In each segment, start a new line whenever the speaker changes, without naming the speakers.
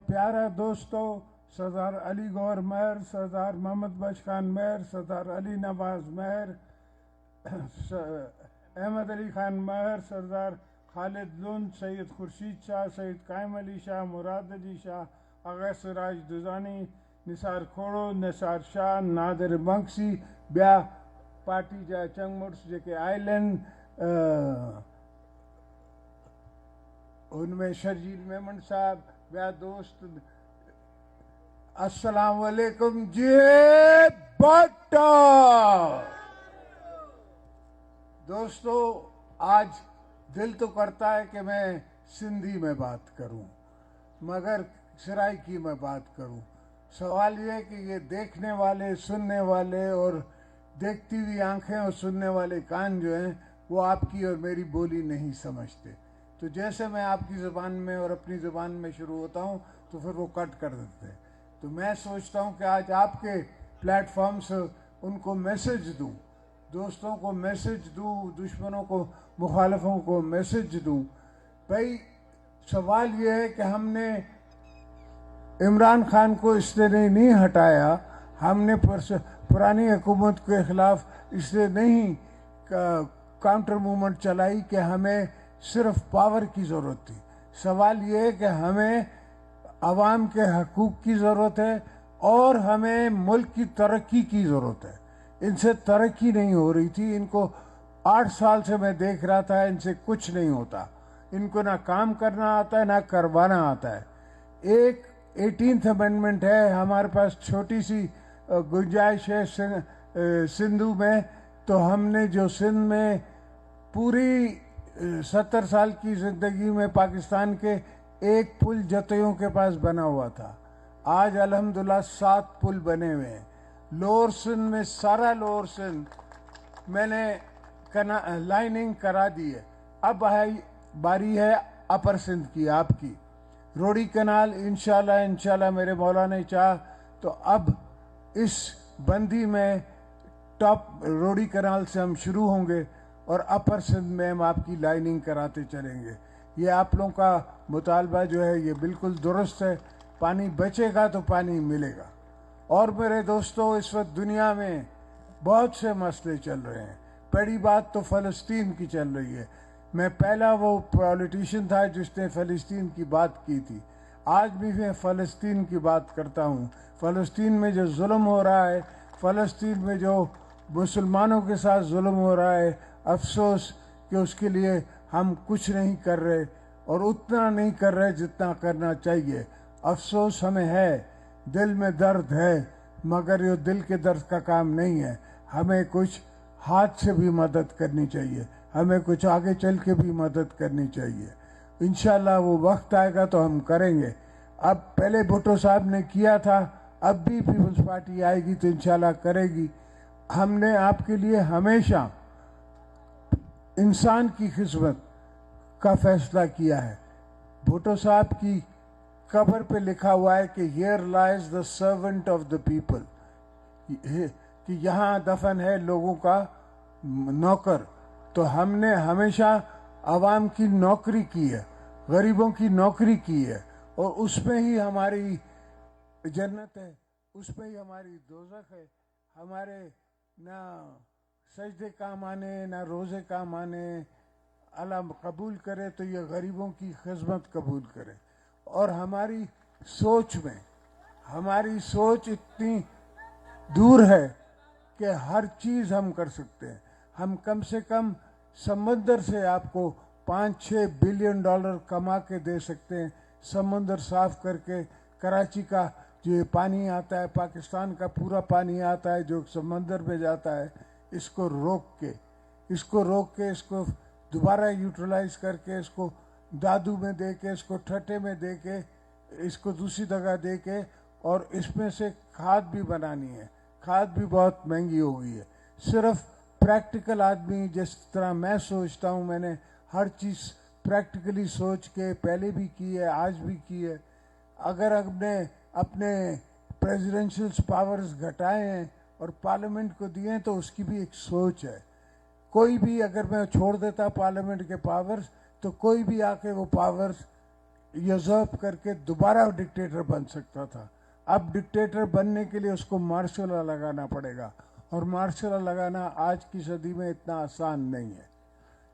प्यारा दोस्तों, सरदार अली गौहर मेहर, सरदार मोहम्मद बख्श खान मेहर, सरदार अली नवाज मेहर, अहमद अली खान मेहर, सरदार खालिद लुन, सैयद खुर्शीद शाह, सैयद कायम अली शाह, मुराद अली शाह, आगा सिराज दुजानी, निसार खोड़ो, निसार शाह, नादिर बंक्सी, ब्या पार्टी जा चंगमुट्स जेके आइलैंड उनमें शर्जील मेमन साहब, ब्या दोस्त, अस्सलाम वालेकुम जी भट्टो। दोस्तों, आज दिल तो करता है कि मैं सिंधी में बात करूं, मगर सराइकी में बात करूं। सवाल ये है कि ये देखने वाले, सुनने वाले और देखती हुई आंखें और सुनने वाले कान जो हैं वो आपकी और मेरी बोली नहीं समझते। तो जैसे मैं आपकी ज़बान में और अपनी ज़बान में शुरू होता हूं तो फिर वो कट कर देते हैं। तो मैं सोचता हूं कि आज आपके प्लेटफॉर्म से उनको मैसेज दूं, दोस्तों को मैसेज दूं, दुश्मनों को, मुखालफों को मैसेज दूं। भाई, सवाल ये है कि हमने इमरान खान को इसलिए नहीं हटाया, हमने पुरानी हुकूमत के खिलाफ इसलिए नहीं काउंटर मूवमेंट चलाई कि हमें सिर्फ पावर की ज़रूरत थी। सवाल ये है कि हमें आवाम के हकूक़ की ज़रूरत है और हमें मुल्क की तरक्की की ज़रूरत है। इनसे तरक्की नहीं हो रही थी। इनको 8 साल से मैं देख रहा था, इनसे कुछ नहीं होता। इनको ना काम करना आता है ना करवाना आता है। एक 18th अमेंडमेंट है, हमारे पास छोटी सी गुंजाइश है सिंधु में। तो हमने जो सिंध में पूरी 70 साल की ज़िंदगी में पाकिस्तान के एक पुल जतोइयों के पास बना हुआ था, आज अल्हम्दुलिल्लाह 7 पुल बने हुए हैं। लोअर सिंध में सारा लोअर सिंध मैंने लाइनिंग करा दी है। अब बारी है अपर सिंध की, आपकी रोडी कनाल। इंशाल्लाह मेरे मौला ने चाह तो अब इस बंदी में टॉप रोडी कनाल से हम शुरू होंगे और अपर सिंध में हम आपकी लाइनिंग कराते चलेंगे। ये आप लोगों का मुतालबा जो है ये बिल्कुल दुरुस्त है। पानी बचेगा तो पानी मिलेगा। और मेरे दोस्तों, इस वक्त दुनिया में बहुत से मसले चल रहे हैं। पहली बात तो फ़लस्तीन की चल रही है। मैं पहला वो पॉलिटिशियन था जिसने फ़लस्तीन की बात की थी। आज भी मैं फ़लस्तीन की बात करता हूँ। फ़लस्तीन में जो जुल्म हो रहा है, फ़लस्तीन में जो मुसलमानों के साथ जुल्म हो रहा है, अफसोस कि उसके लिए हम कुछ नहीं कर रहे और उतना नहीं कर रहे जितना करना चाहिए। अफसोस हमें है, दिल में दर्द है, मगर ये दिल के दर्द का काम नहीं है। हमें कुछ हाथ से भी मदद करनी चाहिए, हमें कुछ आगे चल के भी मदद करनी चाहिए। इंशाल्लाह वो वक्त आएगा तो हम करेंगे। अब पहले भुट्टो साहब ने किया था, अब भी पीपल्स पार्टी आएगी तो इंशाल्लाह करेगी। हमने आपके लिए हमेशा इंसान की खिदमत का फैसला किया है। भुट्टो साहब की कब्र पे लिखा हुआ है कि here lies the servant of the people, कि यहाँ दफन है लोगों का नौकर। तो हमने हमेशा आवाम की नौकरी की है, गरीबों की नौकरी की है, और उसमें ही हमारी जन्नत है, उसमें ही हमारी दोज़ख है। हमारे ना सजदे काम आने ना रोज़े काम आने। अल्लाह कबूल करे तो ये गरीबों की खिदमत कबूल करे। और हमारी सोच में, हमारी सोच इतनी दूर है कि हर चीज़ हम कर सकते हैं। हम कम से कम समंदर से आपको 5-6 बिलियन डॉलर कमा के दे सकते हैं। समंदर साफ करके कराची का जो ये पानी आता है, पाकिस्तान का पूरा पानी आता है जो समंदर में जाता है, इसको रोक के इसको दोबारा यूटिलाइज करके, इसको दादू में दे के, इसको ठट्टे में दे के, इसको दूसरी जगह दे के, और इसमें से खाद भी बनानी है। खाद भी बहुत महंगी हो गई है। सिर्फ प्रैक्टिकल आदमी, जिस तरह मैं सोचता हूँ, मैंने हर चीज़ प्रैक्टिकली सोच के पहले भी की है, आज भी की है। अगर हमने अपने प्रेसिडेंशियल पावर्स घटाए हैं और पार्लियामेंट को दिए हैं तो उसकी भी एक सोच है। कोई भी अगर मैं छोड़ देता पार्लियामेंट के पावर्स तो कोई भी आके वो पावर्स यूजर्प करके दोबारा डिक्टेटर बन सकता था। अब डिक्टेटर बनने के लिए उसको मार्शल लॉ लगाना पड़ेगा, और मार्शल लॉ लगाना आज की सदी में इतना आसान नहीं है।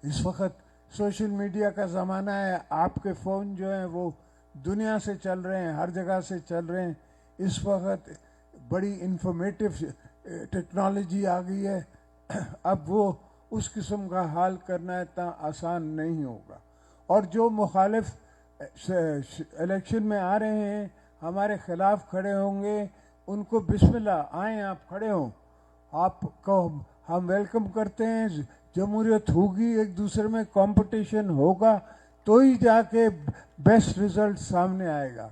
इस वक्त सोशल मीडिया का ज़माना है, आपके फ़ोन जो हैं वो दुनिया से चल रहे हैं, हर जगह से चल रहे हैं। इस वक्त बड़ी इंफॉर्मेटिव टेक्नोलॉजी आ गई है। अब वो उस किस्म का हाल करना इतना आसान नहीं होगा। और जो मुखालिफ इलेक्शन में आ रहे हैं, हमारे खिलाफ खड़े होंगे, उनको बिस्मिल्लाह, आए आप खड़े हों, आपको हम वेलकम करते हैं। जमहूरियत होगी, एक दूसरे में कंपटीशन होगा, तो ही जाके बेस्ट रिजल्ट सामने आएगा।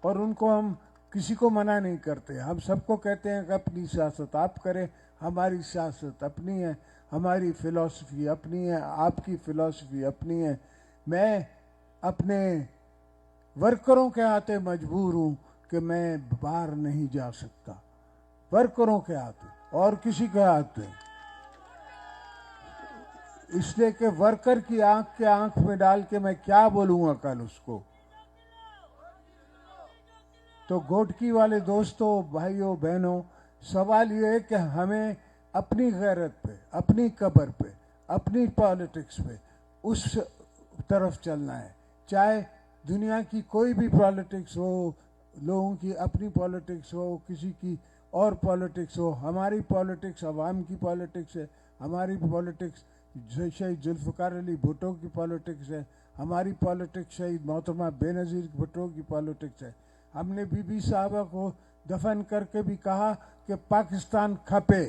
और उनको हम किसी को मना नहीं करते, हम सबको कहते हैं कि अपनी सियासत आप करें, हमारी सियासत अपनी है, हमारी फिलॉसफी अपनी है, आपकी फिलॉसफी अपनी है। मैं अपने वर्करों के हाथे मजबूर हूं कि मैं बाहर नहीं जा सकता, वर्करों के हाथे और किसी के हाथे, इसलिए कि वर्कर की आंख के आंख में डाल के मैं क्या बोलूंगा कल उसको। तो गोटकी वाले दोस्तों, भाइयों बहनों, सवाल ये है कि हमें अपनी गैरत पे, अपनी कब्र पे, अपनी पॉलिटिक्स पे उस तरफ चलना है। चाहे दुनिया की कोई भी पॉलिटिक्स हो, लोगों की अपनी पॉलिटिक्स हो, किसी की और पॉलिटिक्स हो, हमारी पॉलिटिक्स अवाम की पॉलिटिक्स है, हमारी पॉलिटिक्स शहीद जुल्फ़िकार अली भुट्टो की पॉलिटिक्स है, हमारी पॉलिटिक्स शहीद मोहतरमा बेनज़ीर भुट्टो की पॉलिटिक्स है। हमने बीबी साहबा को दफन करके भी कहा कि पाकिस्तान खपे,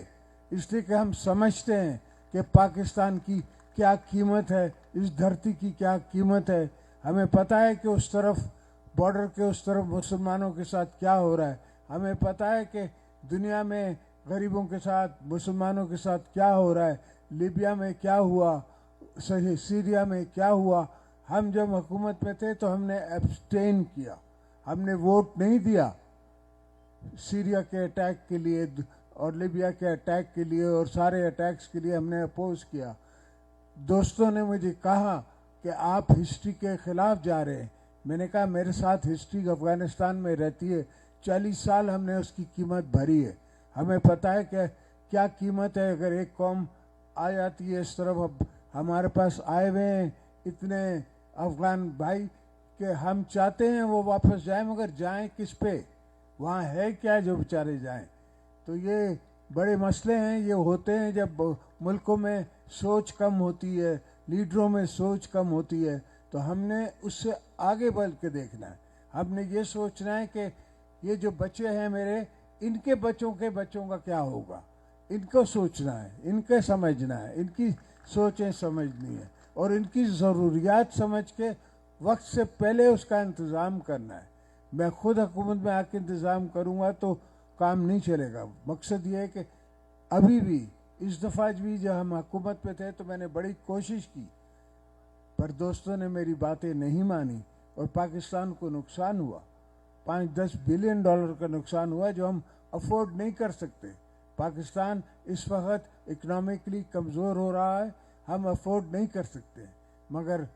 इसलिए कि हम समझते हैं कि पाकिस्तान की क्या कीमत है, इस धरती की क्या कीमत है। हमें पता है कि उस तरफ बॉर्डर के उस तरफ मुसलमानों के साथ क्या हो रहा है, हमें पता है कि दुनिया में गरीबों के साथ, मुसलमानों के साथ क्या हो रहा है, लीबिया में क्या हुआ, सीरिया में क्या हुआ। हम जब हुकूमत में थे तो हमने एब्सटेन किया, हमने वोट नहीं दिया सीरिया के अटैक के लिए और लीबिया के अटैक के लिए, और सारे अटैक्स के लिए हमने अपोज किया। दोस्तों ने मुझे कहा कि आप हिस्ट्री के खिलाफ जा रहे हैं। मैंने कहा मेरे साथ हिस्ट्री अफगानिस्तान में रहती है, 40 साल हमने उसकी कीमत भरी है। हमें पता है कि क्या कीमत है अगर एक कौम आ जाती है इस तरफ। अब हमारे पास आए हुए हैं इतने अफगान भाई कि हम चाहते हैं वो वापस जाएं, मगर जाएं किस पे, वहाँ है क्या जो बेचारे जाएं। तो ये बड़े मसले हैं, ये होते हैं जब मुल्कों में सोच कम होती है, लीडरों में सोच कम होती है। तो हमने उससे आगे बढ़ के देखना है। हमने ये सोचना है कि ये जो बच्चे हैं मेरे, इनके बच्चों के बच्चों का क्या होगा, इनको सोचना है, इनके समझना है, इनकी सोचें समझनी है, और इनकी ज़रूरियात समझ के वक्त से पहले उसका इंतज़ाम करना है। मैं खुद हुकूमत में आके इंतज़ाम करूँगा तो काम नहीं चलेगा। मकसद ये है कि अभी भी इस दफ़ा भी जब हम हुकूमत पे थे तो मैंने बड़ी कोशिश की, पर दोस्तों ने मेरी बातें नहीं मानी और पाकिस्तान को नुकसान हुआ। 5-10 बिलियन डॉलर का नुकसान हुआ जो हम अफोर्ड नहीं कर सकते। पाकिस्तान इस वक्त इकोनॉमिकली कमज़ोर हो रहा है, हम अफोर्ड नहीं कर सकते। मगर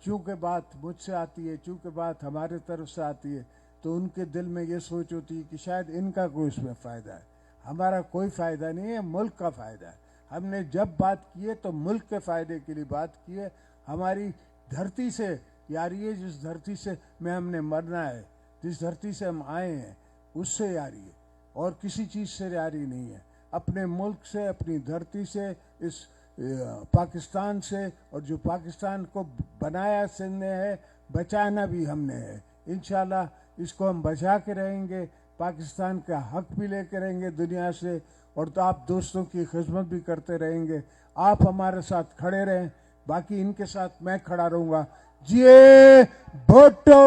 चूँकि बात मुझसे आती है, चूँकि बात हमारे तरफ से आती है, तो उनके दिल में ये सोच होती है कि शायद इनका कोई इसमें फ़ायदा है। हमारा कोई फ़ायदा नहीं है, मुल्क का फ़ायदा है। हमने जब बात की है तो मुल्क के फ़ायदे के लिए बात की है। हमारी धरती से यारी है, जिस धरती से में हमने मरना है, जिस धरती से हम आए हैं, उससे यारी है और किसी चीज़ से यारी नहीं है। अपने मुल्क से, अपनी धरती से, इस पाकिस्तान से, और जो पाकिस्तान को बनाया सिंध ने है, बचाना भी हमने है। इंशाल्लाह इसको हम बचा के रहेंगे, पाकिस्तान का हक भी लेके रहेंगे दुनिया से, और तो आप दोस्तों की खिदमत भी करते रहेंगे। आप हमारे साथ खड़े रहें, बाकी इनके साथ मैं खड़ा रहूँगा। जिए भुट्टो।